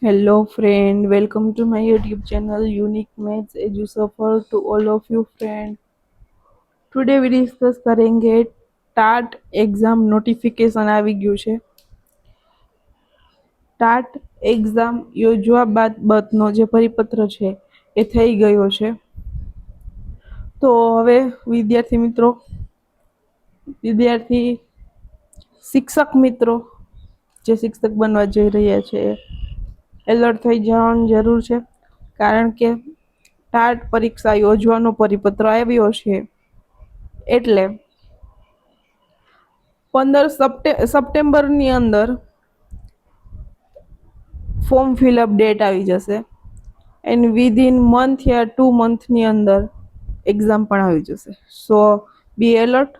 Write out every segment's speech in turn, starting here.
Hello friend, welcome to my YouTube channel Unique Maths Edu Suffer to all of you friend. Today we discuss करेंगे TAT exam notification આવી ગયું છે. TAT exam યોજવા બાદનો જે પરિપત્ર છે એ થઈ ગયો છે. તો હવે વિદ્યાર્થી શિક્ષક મિત્રો જે શિક્ષક બનવા જઈ રહ્યા છે એલર્ટ થઈ જવાની જરૂર છે, કારણ કે ટાટ પરીક્ષા યોજવાનો પરિપત્ર આવ્યો છે. એટલે 15 સપ્ટેમ્બરની અંદર ફોર્મ ફિલઅપ ડેટ આવી જશે એન્ડ વિધિન મંથ યા 2 મંથની અંદર એક્ઝામ પણ આવી જશે. સો બી એલર્ટ,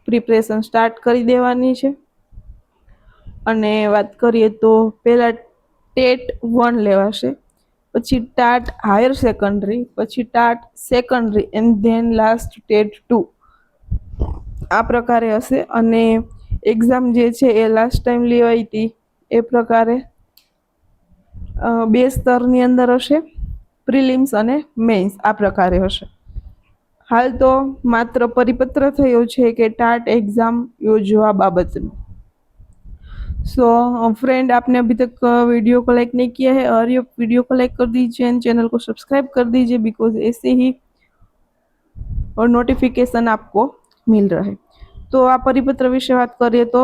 પ્રિપરેશન સ્ટાર્ટ કરી દેવાની છે. અને વાત કરીએ તો પહેલા ટેટ 1 લેવાશે, પછી ટાટ હાયર સેકન્ડરી, પછી TAT secondary and then last TET 2. આ પ્રકારે હશે. અને એક્ઝામ જે છે એ લાસ્ટ ટાઈમ લેવાઈ હતી એ પ્રકારે 2 સ્તરની અંદર હશે, પ્રિલિમ્સ અને મેઇન્સ આ પ્રકારે હશે. હાલ તો માત્ર પરિપત્ર થયો છે કે ટાટ एग्जाम योजना बाबतનું. सो फ्रेंड, आपने अभी तक वीडियो को लाइक नहीं किया है और ये वीडियो को लाइक कर दीजिए एंड चैनल को सब्सक्राइब कर दीजिए, बिकॉज ऐसे ही और नोटिफिकेशन आपको मिल रहे. तो आ परिपत्र विषे बात करिए तो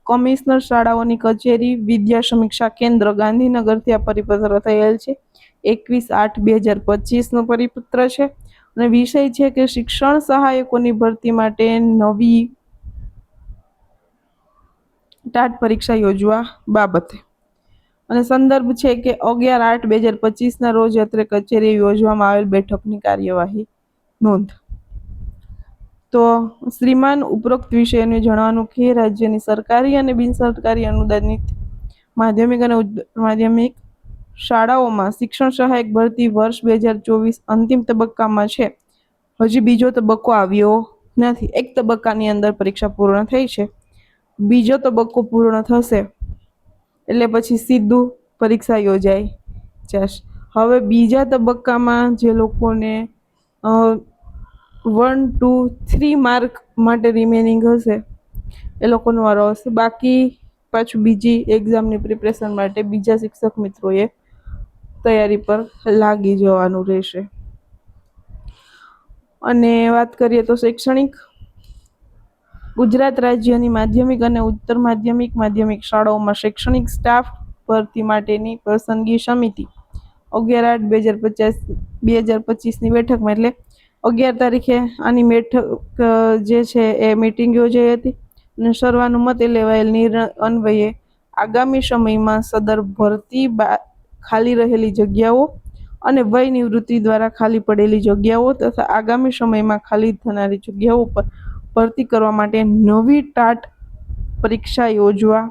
कमिश्नर शाळाओनी कचेरी विद्या समीक्षा केन्द्र गांधीनगरथी आ परिपत्र थयेल छे. 21/8/2025 परिपत्र है અને વિષય છે કે શિક્ષણ સહાયકોની ભરતી માટે નવી ટાટ પરીક્ષા યોજવા બાબતે. અને સંદર્ભ છે કે 11/8/2025 રોજ અત્રે કચેરી યોજવામાં આવેલ બેઠકની કાર્યવાહી નોંધ. તો શ્રીમાન ઉપરોક્ત વિષયને જણાવવાનું કે રાજ્યની સરકારી અને બિનસરકારી અનુદાનિત માધ્યમિક અને ઉચ્ચ માધ્યમિક શાળાઓમાં શિક્ષણ સહાયક ભરતી વર્ષ 2024 અંતિમ તબક્કામાં છે. હજી બીજો તબક્કો આવ્યો નથી. એક તબક્કાની અંદર પરીક્ષા પૂર્ણ થઈ છે, બીજો તબક્કો પૂર્ણ થશે એટલે પછી સીધું પરીક્ષા યોજાઈ જશે. હવે બીજા તબક્કામાં જે લોકોને 1, 2, 3 માર્ક માટે રિમેનિંગ હશે એ લોકોનો વારો હશે. બાકી પાછું બીજી એક્ઝામની પ્રિપરેશન માટે બીજા શિક્ષક મિત્રોએ તૈયારી પર લાગી જવાનું રહેશે. અને વાત કરીએ તો શૈક્ષણિક ગુજરાત રાજ્યની માધ્યમિક અને ઉત્તર માધ્યમિક શાળાઓમાં શૈક્ષણિક સ્ટાફ ભરતી માટેની પસંદગી સમિતિ 11/8/2025ની બેઠકમાં, એટલે 11 તારીખે આની બેઠક જે છે એ મીટિંગ યોજાઈ હતી અને સર્વાનુમતે લેવાયેલ નિર્ણય અન્વયે આગામી સમયમાં સદર ભરતી ખાલી રહેલી જગ્યાઓ અને વય નિવૃત્તિ દ્વારા ખાલી પડેલી જગ્યાઓ તથા આગામી સમયમાં ખાલી થનારી જગ્યાઓ પર ભરતી કરવા માટે નવી ટાટ પરીક્ષા યોજવા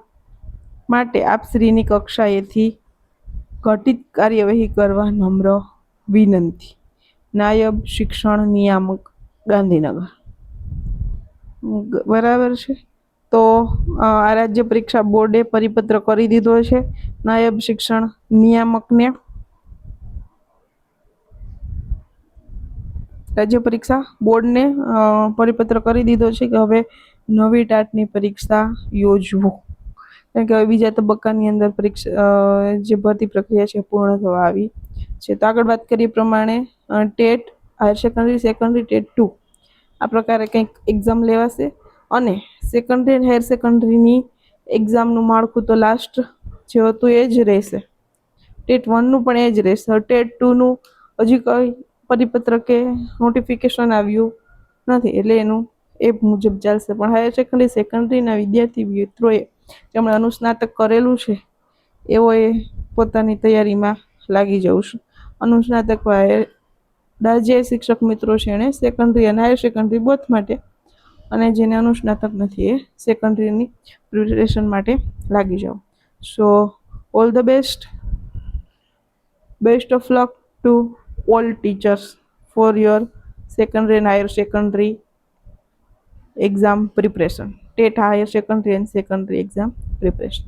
માટે આપશ્રીની કક્ષાએથી ઘટિત કાર્યવાહી કરવા નમ્ર વિનંતી. નાયબ શિક્ષણ નિયામક, ગાંધીનગર. બરાબર છે. તો આ રાજ્ય પરીક્ષા બોર્ડે પરિપત્ર કરી દીધો છે નાયબ શિક્ષણ નિયામકને. રાજ્ય પરીક્ષા બોર્ડને પરિપત્ર કરી દીધો છે કે હવે નવી ટાટની પરીક્ષા યોજવો, કારણ કે હવે બીજા તબક્કાની અંદર પરીક્ષા જે ભરતી પ્રક્રિયા છે પૂર્ણ થવા આવી છે. તો આગળ વાત કરીએ પ્રમાણે TET higher secondary, secondary TET 2 આ પ્રકારે કંઈક એક્ઝામ લેવાશે. અને સેકન્ડરી અને હાયર સેકન્ડરીની એક્ઝામનું માળખું તો લાસ્ટ જે હતું એ જ રહેશે. ટેટ 1નું પણ એ જ રહેશે. ટેટ 2નું હજી કંઈ પરિપત્ર કે નોટિફિકેશન આવ્યું નથી, એટલે એનું એ મુજબ ચાલશે. પણ હાયર સેકન્ડરી, સેકન્ડરીના વિદ્યાર્થી મિત્રોએ જેમણે અનુસ્નાતક કરેલું છે એઓએ પોતાની તૈયારીમાં લાગી જવું છે. અનુસ્નાતક જે શિક્ષક મિત્રો છે એણે સેકન્ડરી અને હાયર સેકન્ડરી બોથ માટે, અને જેને અનુસ્નાતક નથી એ સેકન્ડરીની પ્રિપરેશન માટે લાગી જાઓ. સો all the best of luck to all teachers for your secondary and higher secondary exam preparation, TET higher secondary and secondary exam preparation.